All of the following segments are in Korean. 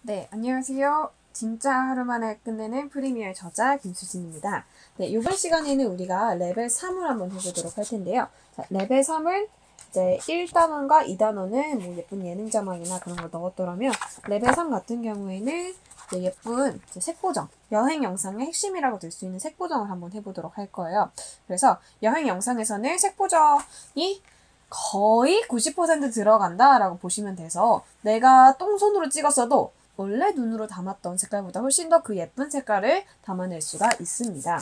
네, 안녕하세요. 진짜 하루 만에 끝내는 프리미어의 저자 김수진입니다. 네, 이번 시간에는 우리가 레벨 3을 한번 해보도록 할 텐데요. 자, 레벨 3은 이제 1단원과 2단원은 뭐 예쁜 예능 자막이나 그런 걸 넣었더라면 레벨 3 같은 경우에는 이제 예쁜 이제 색보정, 여행 영상의 핵심이라고 될 수 있는 색보정을 한번 해보도록 할 거예요. 그래서 여행 영상에서는 색보정이 거의 90% 들어간다라고 보시면 돼서 내가 똥손으로 찍었어도 원래 눈으로 담았던 색깔보다 훨씬 더 그 예쁜 색깔을 담아낼 수가 있습니다.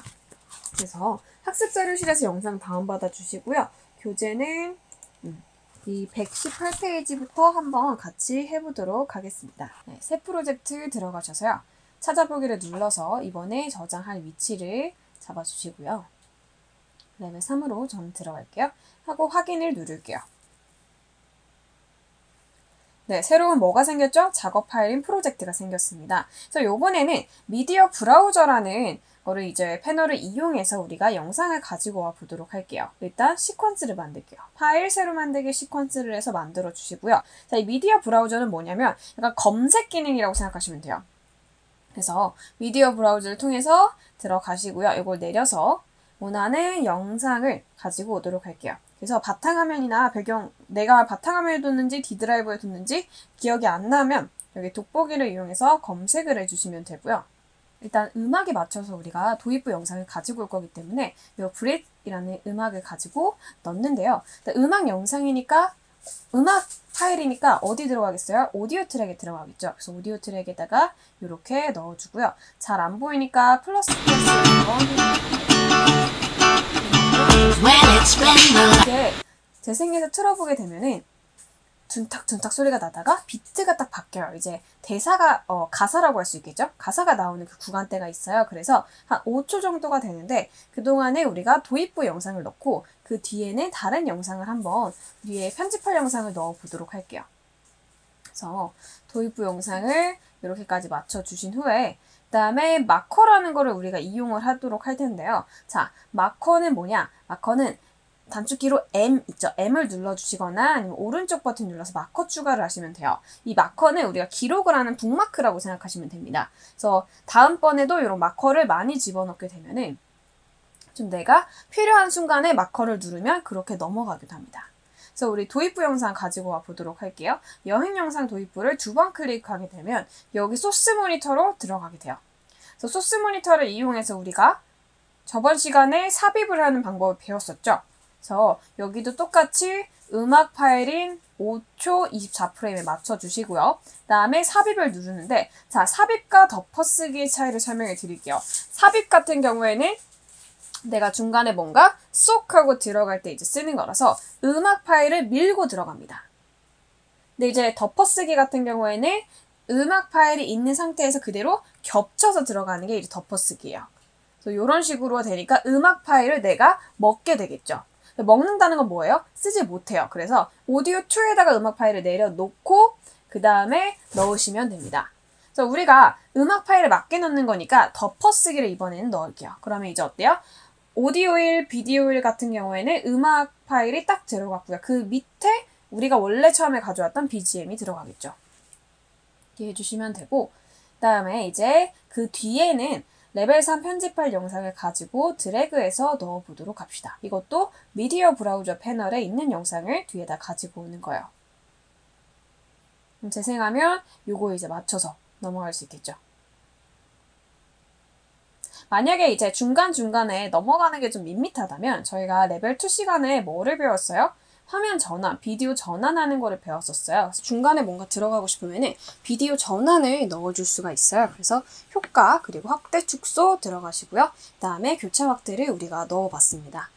그래서 학습자료실에서 영상 다운받아 주시고요. 교재는 이 118페이지부터 한번 같이 해보도록 하겠습니다. 네, 새 프로젝트 들어가셔서요. 찾아보기를 눌러서 이번에 저장할 위치를 잡아주시고요. 레벨 3으로 전 들어갈게요. 하고 확인을 누를게요. 네, 새로운 뭐가 생겼죠? 작업 파일인 프로젝트가 생겼습니다. 그래서 요번에는 미디어 브라우저라는 거를 이제 패널을 이용해서 우리가 영상을 가지고 와 보도록 할게요. 일단 시퀀스를 만들게요. 파일 새로 만들기 시퀀스를 해서 만들어 주시고요. 자, 이 미디어 브라우저는 뭐냐면 약간 검색 기능이라고 생각하시면 돼요. 그래서 미디어 브라우저를 통해서 들어가시고요. 이걸 내려서 원하는 영상을 가지고 오도록 할게요. 그래서 바탕화면이나 배경, 내가 바탕화면에 뒀는지 D드라이브에 뒀는지 기억이 안 나면 여기 돋보기를 이용해서 검색을 해주시면 되고요. 일단 음악에 맞춰서 우리가 도입부 영상을 가지고 올 거기 때문에 이 브릿이라는 음악을 가지고 넣는데요. 음악 영상이니까 음악 파일이니까 어디 들어가겠어요? 오디오 트랙에 들어가겠죠. 그래서 오디오 트랙에다가 이렇게 넣어주고요. 잘 안 보이니까 플러스 이렇게 재생해서 틀어보게 되면은 둔탁둔탁 소리가 나다가 비트가 딱 바뀌어요. 이제 대사가 가사라고 할 수 있겠죠? 가사가 나오는 그 구간대가 있어요. 그래서 한 5초 정도가 되는데 그동안에 우리가 도입부 영상을 넣고 그 뒤에는 다른 영상을 한번 위에 편집할 영상을 넣어 보도록 할게요. 그래서 도입부 영상을 이렇게까지 맞춰주신 후에 그 다음에 마커라는 거를 우리가 이용을 하도록 할 텐데요. 자, 마커는 뭐냐? 마커는 단축키로 M 있죠? M을 눌러주시거나 아니면 오른쪽 버튼 눌러서 마커 추가를 하시면 돼요. 이 마커는 우리가 기록을 하는 북마크라고 생각하시면 됩니다. 그래서 다음번에도 이런 마커를 많이 집어넣게 되면은 좀 내가 필요한 순간에 마커를 누르면 그렇게 넘어가기도 합니다. 그래서 우리 도입부 영상 가지고 와 보도록 할게요. 여행 영상 도입부를 2번 클릭하게 되면 여기 소스 모니터로 들어가게 돼요. 그래서 소스 모니터를 이용해서 우리가 저번 시간에 삽입을 하는 방법을 배웠었죠. 그래서 여기도 똑같이 음악 파일인 5초 24프레임에 맞춰주시고요. 그 다음에 삽입을 누르는데 자, 삽입과 덮어쓰기의 차이를 설명해 드릴게요. 삽입 같은 경우에는 내가 중간에 뭔가 쏙 하고 들어갈 때 이제 쓰는 거라서 음악 파일을 밀고 들어갑니다. 근데 이제 덮어쓰기 같은 경우에는 음악 파일이 있는 상태에서 그대로 겹쳐서 들어가는 게 이제 덮어쓰기예요. 그래서 이런 식으로 되니까 음악 파일을 내가 먹게 되겠죠. 먹는다는 건 뭐예요? 쓰지 못해요. 그래서 오디오 2에다가 음악 파일을 내려놓고 그 다음에 넣으시면 됩니다. 그래서 우리가 음악 파일을 맞게 넣는 거니까 덮어쓰기를 이번에는 넣을게요. 그러면 이제 어때요? 오디오 1, 비디오 1 같은 경우에는 음악 파일이 딱 들어갔고요. 그 밑에 우리가 원래 처음에 가져왔던 BGM이 들어가겠죠. 이렇게 해주시면 되고 그 다음에 이제 그 뒤에는 레벨 3 편집할 영상을 가지고 드래그해서 넣어보도록 합시다. 이것도 미디어 브라우저 패널에 있는 영상을 뒤에다 가지고 오는 거예요. 그럼 재생하면 요거 이제 맞춰서 넘어갈 수 있겠죠. 만약에 이제 중간중간에 넘어가는 게 좀 밋밋하다면 저희가 레벨 2 시간에 뭐를 배웠어요? 화면 전환, 비디오 전환하는 거를 배웠었어요. 그래서 중간에 뭔가 들어가고 싶으면은 비디오 전환을 넣어줄 수가 있어요. 그래서 효과, 그리고 확대, 축소 들어가시고요. 그 다음에 교차 확대를 우리가 넣어봤습니다.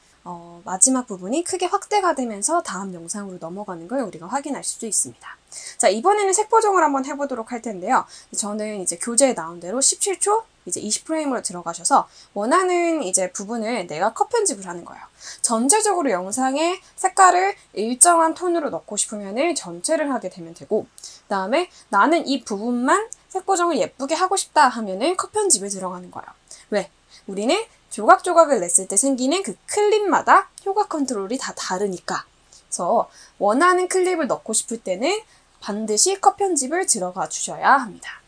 마지막 부분이 크게 확대가 되면서 다음 영상으로 넘어가는 걸 우리가 확인할 수 있습니다. 자, 이번에는 색 보정을 한번 해보도록 할 텐데요. 저는 이제 교재에 나온 대로 17초 이제 20프레임으로 들어가셔서 원하는 이제 부분을 내가 컷 편집을 하는 거예요. 전체적으로 영상의 색깔을 일정한 톤으로 넣고 싶으면은 전체를 하게 되면 되고, 그 다음에 나는 이 부분만 색 보정을 예쁘게 하고 싶다 하면은 컷 편집에 들어가는 거예요. 왜? 우리는 조각조각을 냈을 때 생기는 그 클립마다 효과 컨트롤이 다 다르니까. 그래서 원하는 클립을 넣고 싶을 때는 반드시 컷 편집을 들어가 주셔야 합니다.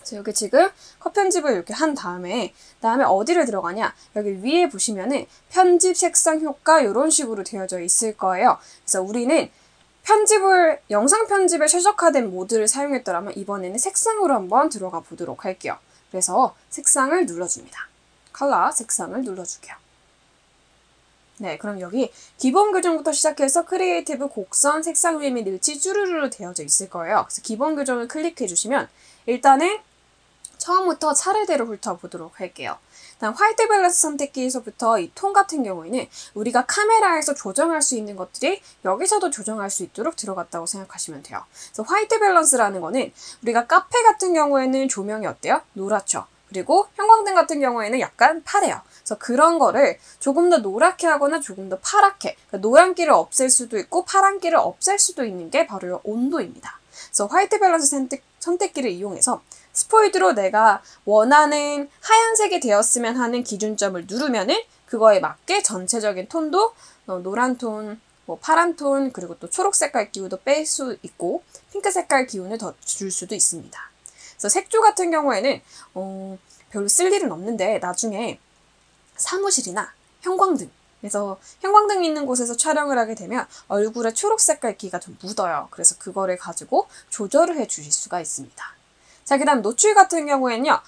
그래서 여기 지금 컷 편집을 이렇게 한 다음에 어디를 들어가냐? 여기 위에 보시면은 편집 색상 효과 이런 식으로 되어져 있을 거예요. 그래서 우리는 영상 편집에 최적화된 모드를 사용했더라면 이번에는 색상으로 한번 들어가 보도록 할게요. 그래서 색상을 눌러줍니다. 컬러 색상을 눌러주게요. 네, 그럼 여기 기본 교정부터 시작해서 크리에이티브, 곡선, 색상 위에 및 일치 쭈루루루 되어져 있을 거예요. 그래서 기본 교정을 클릭해 주시면 일단은 처음부터 차례대로 훑어보도록 할게요. 일단 화이트 밸런스 선택기에서부터 이 톤 같은 경우에는 우리가 카메라에서 조정할 수 있는 것들이 여기서도 조정할 수 있도록 들어갔다고 생각하시면 돼요. 그래서 화이트 밸런스라는 거는 우리가 카페 같은 경우에는 조명이 어때요? 노랗죠. 그리고 형광등 같은 경우에는 약간 파래요. 그래서 그런 거를 조금 더 노랗게 하거나 조금 더 파랗게, 그러니까 노란기를 없앨 수도 있고 파란기를 없앨 수도 있는 게 바로 이 온도입니다. 그래서 화이트 밸런스 선택기를 이용해서 스포이드로 내가 원하는 하얀색이 되었으면 하는 기준점을 누르면은 그거에 맞게 전체적인 톤도 노란 톤, 파란 톤, 그리고 또 초록 색깔 기운도 뺄 수 있고 핑크 색깔 기운을 더 줄 수도 있습니다. 그래서 색조 같은 경우에는 별로 쓸 일은 없는데 나중에 사무실이나 형광등, 그래서 형광등 있는 곳에서 촬영을 하게 되면 얼굴에 초록 색깔 기가 좀 묻어요. 그래서 그거를 가지고 조절을 해 주실 수가 있습니다. 자, 그 다음 노출 같은 경우에는요,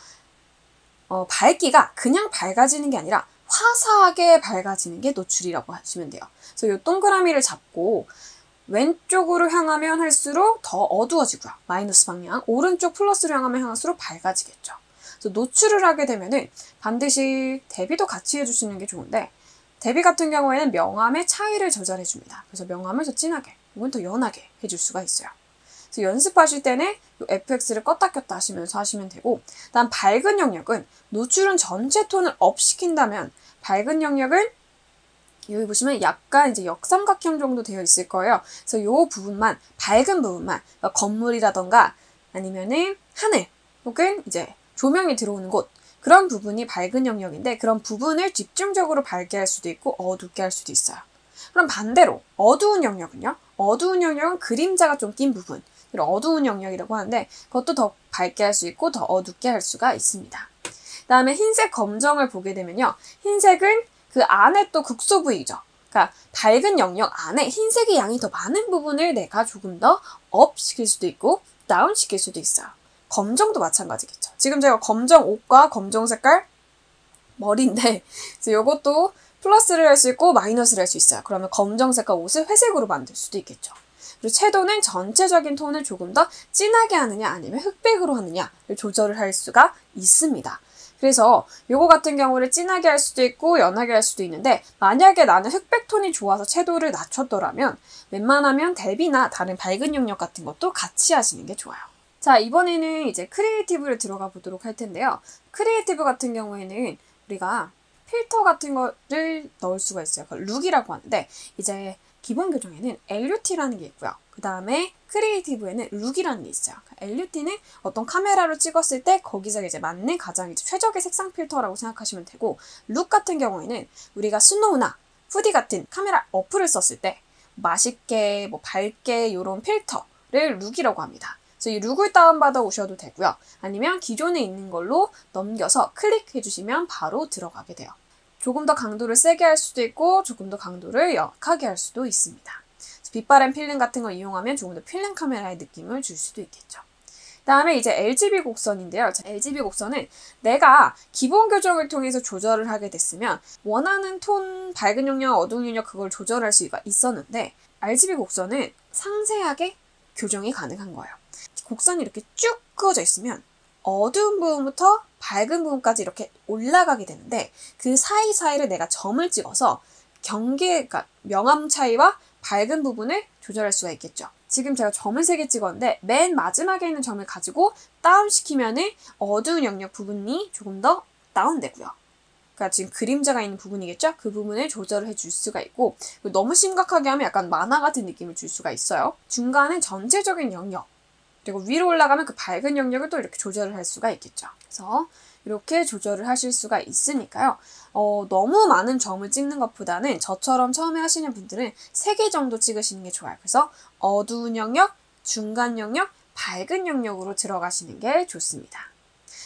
밝기가 그냥 밝아지는 게 아니라 화사하게 밝아지는 게 노출이라고 하시면 돼요. 그래서 이 동그라미를 잡고 왼쪽으로 향하면 할수록 더 어두워지고요. 마이너스 방향. 오른쪽 플러스로 향하면 향할수록 밝아지겠죠. 그래서 노출을 하게 되면은 반드시 대비도 같이 해주시는 게 좋은데, 대비 같은 경우에는 명암의 차이를 조절해 줍니다. 그래서 명암을 더 진하게, 혹은 더 연하게 해줄 수가 있어요. 그래서 연습하실 때는 FX를 껐다 켰다 하시면서 하시면 되고, 다음 밝은 영역은 노출은 전체 톤을 업 시킨다면 밝은 영역은 여기 보시면 약간 이제 역삼각형 정도 되어 있을 거예요. 그래서 요 부분만, 밝은 부분만, 그러니까 건물이라던가 아니면은 하늘 혹은 이제 조명이 들어오는 곳, 그런 부분이 밝은 영역인데 그런 부분을 집중적으로 밝게 할 수도 있고 어둡게 할 수도 있어요. 그럼 반대로 어두운 영역은요? 어두운 영역은 그림자가 좀 낀 부분, 어두운 영역이라고 하는데 그것도 더 밝게 할 수 있고 더 어둡게 할 수가 있습니다. 그 다음에 흰색, 검정을 보게 되면요. 흰색은 그 안에 또 극소 부위죠. 그러니까 밝은 영역 안에 흰색의 양이 더 많은 부분을 내가 조금 더 업 시킬 수도 있고 다운 시킬 수도 있어요. 검정도 마찬가지겠죠. 지금 제가 검정 옷과 검정 색깔 머리인데 그래서 이것도 플러스를 할 수 있고 마이너스를 할 수 있어요. 그러면 검정 색깔 옷을 회색으로 만들 수도 있겠죠. 그리고 채도는 전체적인 톤을 조금 더 진하게 하느냐 아니면 흑백으로 하느냐를 조절을 할 수가 있습니다. 그래서 요거 같은 경우를 진하게 할 수도 있고 연하게 할 수도 있는데 만약에 나는 흑백 톤이 좋아서 채도를 낮췄더라면 웬만하면 대비나 다른 밝은 영역 같은 것도 같이 하시는 게 좋아요. 자, 이번에는 이제 크리에이티브를 들어가 보도록 할 텐데요. 크리에이티브 같은 경우에는 우리가 필터 같은 거를 넣을 수가 있어요. 그걸 룩이라고 하는데 이제 기본 교정에는 LUT라는 게 있고요. 그 다음에 크리에이티브에는 룩이라는 게 있어요. LUT는 어떤 카메라로 찍었을 때 거기서 이제 맞는 가장 이제 최적의 색상 필터라고 생각하시면 되고, 룩 같은 경우에는 우리가 스노우나 후디 같은 카메라 어플을 썼을 때 맛있게 밝게 이런 필터를 룩이라고 합니다. 그래서 이 룩을 다운받아 오셔도 되고요. 아니면 기존에 있는 걸로 넘겨서 클릭해 주시면 바로 들어가게 돼요. 조금 더 강도를 세게 할 수도 있고 조금 더 강도를 약하게 할 수도 있습니다. 빛바람 필름 같은 걸 이용하면 조금 더 필름 카메라의 느낌을 줄 수도 있겠죠. 다음에 이제 RGB 곡선인데요. RGB 곡선은 내가 기본 교정을 통해서 조절을 하게 됐으면 원하는 톤, 밝은 영역, 어두운 영역 그걸 조절할 수가 있었는데 RGB 곡선은 상세하게 교정이 가능한 거예요. 곡선이 이렇게 쭉 그어져 있으면 어두운 부분부터 밝은 부분까지 이렇게 올라가게 되는데 그 사이사이를 내가 점을 찍어서 그러니까 명암 차이와 밝은 부분을 조절할 수가 있겠죠. 지금 제가 점을 3개 찍었는데 맨 마지막에 있는 점을 가지고 다운시키면은 어두운 영역 부분이 조금 더 다운되고요. 그러니까 지금 그림자가 있는 부분이겠죠? 그 부분을 조절을 해줄 수가 있고, 너무 심각하게 하면 약간 만화 같은 느낌을 줄 수가 있어요. 중간은 전체적인 영역, 그리고 위로 올라가면 그 밝은 영역을 또 이렇게 조절을 할 수가 있겠죠. 그래서 이렇게 조절을 하실 수가 있으니까요. 너무 많은 점을 찍는 것보다는 저처럼 처음에 하시는 분들은 3개 정도 찍으시는 게 좋아요. 그래서 어두운 영역, 중간 영역, 밝은 영역으로 들어가시는 게 좋습니다.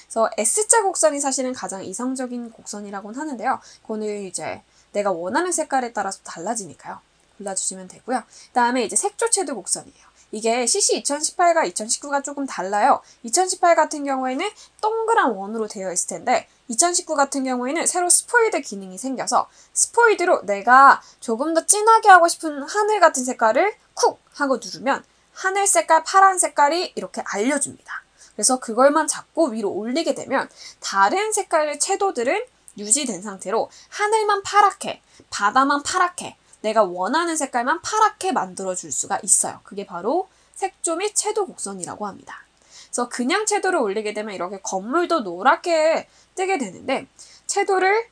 그래서 S자 곡선이 사실은 가장 이상적인 곡선이라고는 하는데요. 그거는 이제 내가 원하는 색깔에 따라서 달라지니까요. 골라주시면 되고요. 그 다음에 이제 색조채도 곡선이에요. 이게 CC 2018과 2019가 조금 달라요. 2018 같은 경우에는 동그란 원으로 되어 있을 텐데 2019 같은 경우에는 새로 스포이드 기능이 생겨서 스포이드로 내가 조금 더 진하게 하고 싶은 하늘 같은 색깔을 쿡 하고 누르면 하늘 색깔, 파란 색깔이 이렇게 알려줍니다. 그래서 그걸만 잡고 위로 올리게 되면 다른 색깔의 채도들은 유지된 상태로 하늘만 파랗게, 바다만 파랗게, 내가 원하는 색깔만 파랗게 만들어줄 수가 있어요. 그게 바로 색조 및 채도 곡선이라고 합니다. 그래서 그냥 채도를 올리게 되면 이렇게 건물도 노랗게 뜨게 되는데 채도를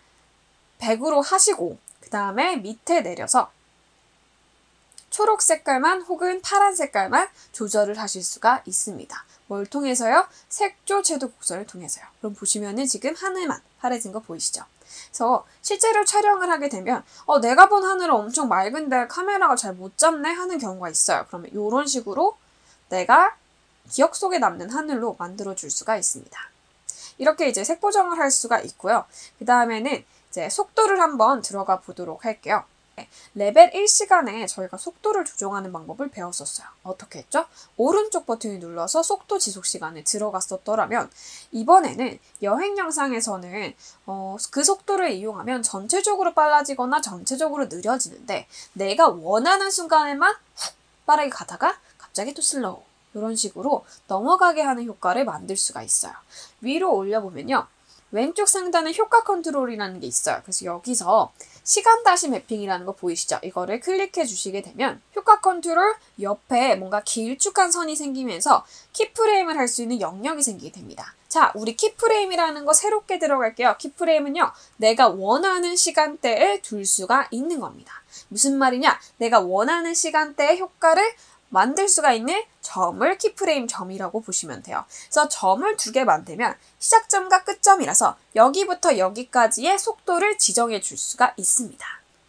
100으로 하시고 그 다음에 밑에 내려서 초록 색깔만 혹은 파란 색깔만 조절을 하실 수가 있습니다. 뭘 통해서요? 색조 채도 곡선을 통해서요. 그럼 보시면은 지금 하늘만 파래진 거 보이시죠? 그래서 실제로 촬영을 하게 되면 내가 본 하늘은 엄청 맑은데 카메라가 잘 못 잡네 하는 경우가 있어요. 그러면 이런 식으로 내가 기억 속에 남는 하늘로 만들어 줄 수가 있습니다. 이렇게 이제 색 보정을 할 수가 있고요. 그 다음에는 이제 속도를 한번 들어가 보도록 할게요. 레벨 1시간에 저희가 속도를 조정하는 방법을 배웠었어요. 어떻게 했죠? 오른쪽 버튼을 눌러서 속도 지속 시간에 들어갔었더라면 이번에는 여행 영상에서는 그 속도를 이용하면 전체적으로 빨라지거나 전체적으로 느려지는데 내가 원하는 순간에만 훅 빠르게 가다가 갑자기 또 슬로우 이런 식으로 넘어가게 하는 효과를 만들 수가 있어요. 위로 올려보면요. 왼쪽 상단에 효과 컨트롤이라는 게 있어요. 그래서 여기서 시간 다시 매핑이라는 거 보이시죠? 이거를 클릭해 주시게 되면 효과 컨트롤 옆에 뭔가 길쭉한 선이 생기면서 키프레임을 할 수 있는 영역이 생기게 됩니다. 자, 우리 키프레임이라는 거 새롭게 들어갈게요. 키프레임은요, 내가 원하는 시간대에 둘 수가 있는 겁니다. 무슨 말이냐? 내가 원하는 시간대에 효과를 만들 수가 있는 점을 키프레임 점이라고 보시면 돼요. 그래서 점을 2개 만들면 시작점과 끝점이라서 여기부터 여기까지의 속도를 지정해 줄 수가 있습니다.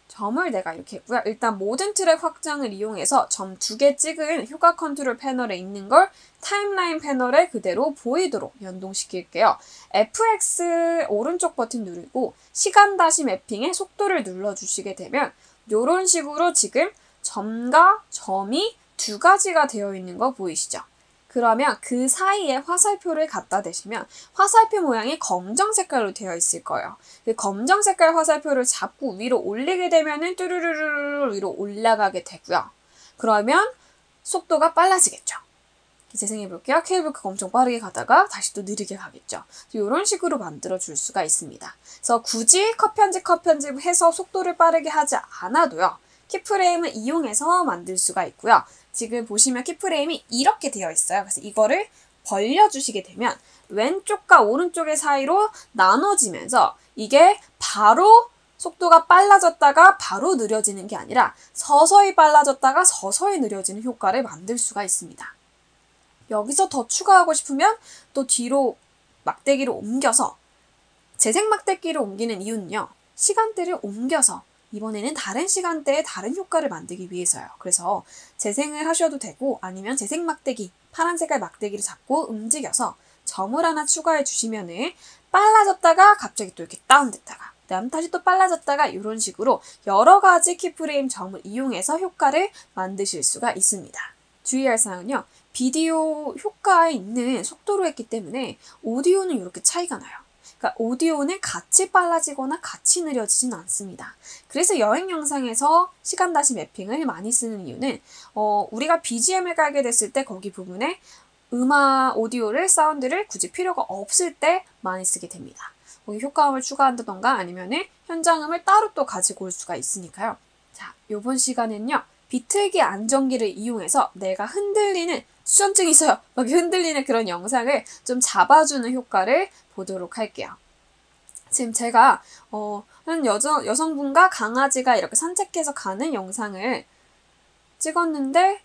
점을 내가 이렇게 했고요. 일단 모든 트랙 확장을 이용해서 점 2개 찍은 효과 컨트롤 패널에 있는 걸 타임라인 패널에 그대로 보이도록 연동시킬게요. FX 오른쪽 버튼 누르고 시간 다시 매핑의 속도를 눌러주시게 되면 이런 식으로 지금 점과 점이 2가지가 되어 있는 거 보이시죠? 그러면 그 사이에 화살표를 갖다 대시면 화살표 모양이 검정 색깔로 되어 있을 거예요. 그 검정 색깔 화살표를 잡고 위로 올리게 되면은 뚜루루루루 위로 올라가게 되고요. 그러면 속도가 빨라지겠죠. 재생해 볼게요. 케이블카가 엄청 빠르게 가다가 다시 또 느리게 가겠죠. 이런 식으로 만들어 줄 수가 있습니다. 그래서 굳이 컷 편집 해서 속도를 빠르게 하지 않아도요. 키프레임을 이용해서 만들 수가 있고요. 지금 보시면 키프레임이 이렇게 되어 있어요. 그래서 이거를 벌려주시게 되면 왼쪽과 오른쪽의 사이로 나눠지면서 이게 바로 속도가 빨라졌다가 바로 느려지는 게 아니라 서서히 빨라졌다가 서서히 느려지는 효과를 만들 수가 있습니다. 여기서 더 추가하고 싶으면 또 뒤로 막대기를 옮겨서 재생 막대기를 옮기는 이유는요. 시간대를 옮겨서 이번에는 다른 시간대에 다른 효과를 만들기 위해서요. 그래서 재생을 하셔도 되고 아니면 재생 막대기, 파란 색깔 막대기를 잡고 움직여서 점을 하나 추가해 주시면은 빨라졌다가 갑자기 또 이렇게 다운됐다가 그다음 다시 또 빨라졌다가 이런 식으로 여러 가지 키프레임 점을 이용해서 효과를 만드실 수가 있습니다. 주의할 사항은요. 비디오 효과에 있는 속도로 했기 때문에 오디오는 이렇게 차이가 나요. 그러니까 오디오는 같이 빨라지거나 같이 느려지진 않습니다. 그래서 여행 영상에서 시간 다시 매핑을 많이 쓰는 이유는 우리가 BGM을 깔게 됐을 때 거기 부분에 음악, 오디오를, 사운드를 굳이 필요가 없을 때 많이 쓰게 됩니다. 거기 효과음을 추가한다던가 아니면은 현장음을 따로 또 가지고 올 수가 있으니까요. 자, 요번 시간은요. 비틀기 안정기를 이용해서 내가 흔들리는 수전증이 있어요. 막 흔들리는 그런 영상을 좀 잡아주는 효과를 보도록 할게요. 지금 제가 한 여성분과 강아지가 이렇게 산책해서 가는 영상을 찍었는데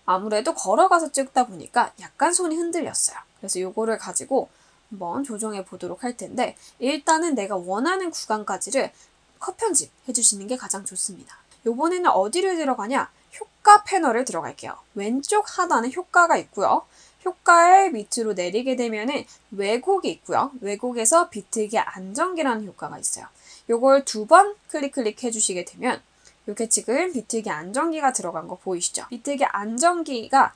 아무래도 걸어가서 찍다 보니까 약간 손이 흔들렸어요. 그래서 요거를 가지고 한번 조정해 보도록 할 텐데 일단은 내가 원하는 구간까지를 컷 편집해 주시는 게 가장 좋습니다. 요번에는 어디를 들어가냐? 효과 패널을 들어갈게요. 왼쪽 하단에 효과가 있고요. 효과를 밑으로 내리게 되면은 왜곡이 있고요. 왜곡에서 비트기 안정기라는 효과가 있어요. 요걸 2번 클릭 해주시게 되면 이렇게 지금 비트기 안정기가 들어간 거 보이시죠? 비트기 안정기가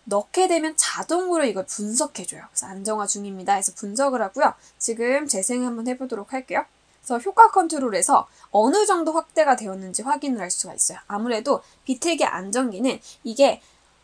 넣게 되면 자동으로 이걸 분석해줘요. 그래서 안정화 중입니다 해서 분석을 하고요. 지금 재생 한번 해보도록 할게요. 그래서 효과 컨트롤에서 어느 정도 확대가 되었는지 확인을 할 수가 있어요. 아무래도 비트기 안정기는 이게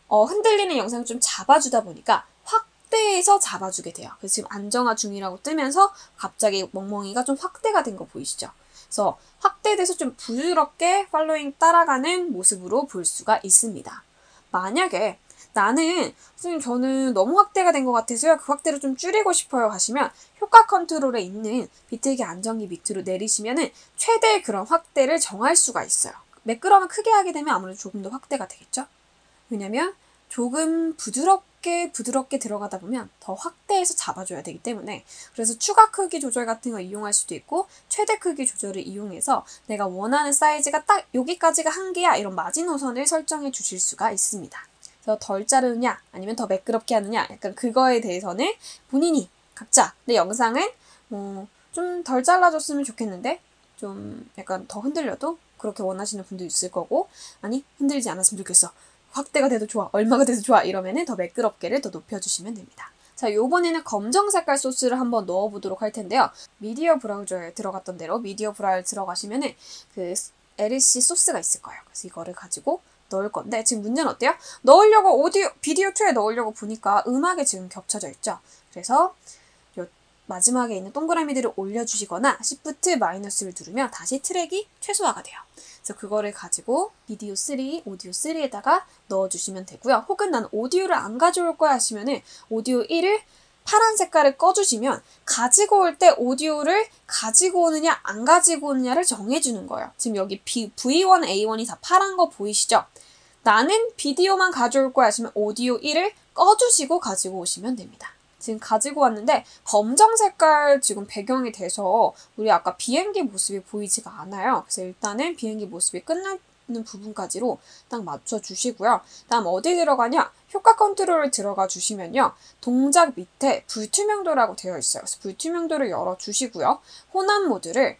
흔들리는 영상을 좀 잡아주다 보니까 확대해서 잡아주게 돼요. 그래서 지금 안정화 중이라고 뜨면서 갑자기 멍멍이가 좀 확대가 된 거 보이시죠? 그래서 확대돼서 좀 부드럽게 팔로잉 따라가는 모습으로 볼 수가 있습니다. 만약에 나는 선생님 저는 너무 확대가 된 것 같아서요. 그 확대를 좀 줄이고 싶어요 하시면 효과 컨트롤에 있는 비트기 안정기 밑으로 내리시면은 최대 그런 확대를 정할 수가 있어요. 매끄러움을 크게 하게 되면 아무래도 조금 더 확대가 되겠죠? 왜냐면 조금 부드럽게 들어가다 보면 더 확대해서 잡아줘야 되기 때문에 그래서 추가 크기 조절 같은 거 이용할 수도 있고 최대 크기 조절을 이용해서 내가 원하는 사이즈가 딱 여기까지가 한계야 이런 마지노선을 설정해 주실 수가 있습니다. 그래서 덜 자르느냐 아니면 더 매끄럽게 하느냐 약간 그거에 대해서는 본인이 각자 내 영상은 좀 덜 잘라줬으면 좋겠는데 좀 약간 더 흔들려도 그렇게 원하시는 분도 있을 거고 아니 흔들지 않았으면 좋겠어. 확대가 돼도 좋아. 얼마가 돼도 좋아. 이러면은 더 매끄럽게를 더 높여주시면 됩니다. 자, 요번에는 검정 색깔 소스를 한번 넣어보도록 할 텐데요. 미디어 브라우저에 들어갔던 대로 미디어 브라우저에 들어가시면은 그 LC 소스가 있을 거예요. 그래서 이거를 가지고 넣을 건데 지금 문제는 어때요? 넣으려고 비디오 2에 넣으려고 보니까 음악이 지금 겹쳐져 있죠. 그래서 요 마지막에 있는 동그라미들을 올려주시거나 Shift-를 누르면 다시 트랙이 최소화가 돼요. 그래서 그거를 가지고 비디오 3, 오디오 3에다가 넣어주시면 되고요. 혹은 난 오디오를 안 가져올 거야 하시면은 오디오 1을 파란 색깔을 꺼주시면 가지고 올 때 오디오를 가지고 오느냐 안 가지고 오느냐를 정해주는 거예요. 지금 여기 V1, A1이 다 파란 거 보이시죠? 나는 비디오만 가져올 거야 하시면 오디오 1을 꺼주시고 가지고 오시면 됩니다. 지금 가지고 왔는데 검정 색깔 지금 배경이 돼서 우리 아까 비행기 모습이 보이지가 않아요. 그래서 일단은 비행기 모습이 끝나는 부분까지로 딱 맞춰주시고요. 다음 어디 들어가냐? 효과 컨트롤을 들어가 주시면요. 동작 밑에 불투명도라고 되어 있어요. 그래서 불투명도를 열어주시고요. 혼합 모드를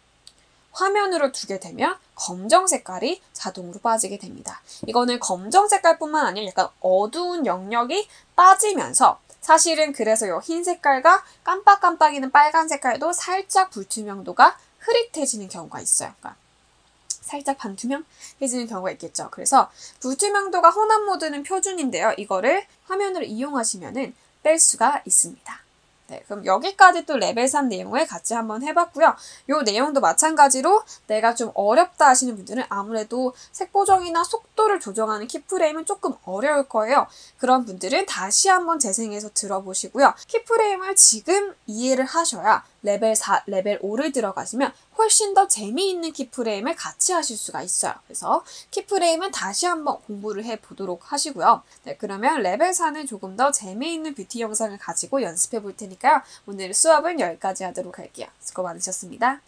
화면으로 두게 되면 검정 색깔이 자동으로 빠지게 됩니다. 이거는 검정 색깔뿐만 아니라 약간 어두운 영역이 빠지면서 사실은 그래서 이 흰 색깔과 깜빡깜빡이는 빨간 색깔도 살짝 불투명도가 흐릿해지는 경우가 있어요. 그러니까 살짝 반투명해지는 경우가 있겠죠. 그래서 불투명도가 혼합 모드는 표준인데요. 이거를 화면으로 이용하시면은 뺄 수가 있습니다. 네, 그럼 여기까지 또 레벨 3 내용을 같이 한번 해봤고요. 요 내용도 마찬가지로 내가 좀 어렵다 하시는 분들은 아무래도 색보정이나 속도를 조정하는 키프레임은 조금 어려울 거예요. 그런 분들은 다시 한번 재생해서 들어보시고요. 키프레임을 지금 이해를 하셔야 레벨 4, 레벨 5를 들어가시면 훨씬 더 재미있는 키프레임을 같이 하실 수가 있어요. 그래서 키프레임은 다시 한번 공부를 해보도록 하시고요. 네, 그러면 레벨 4는 조금 더 재미있는 뷰티 영상을 가지고 연습해 볼 테니까요. 오늘 수업은 여기까지 하도록 할게요. 수고 많으셨습니다.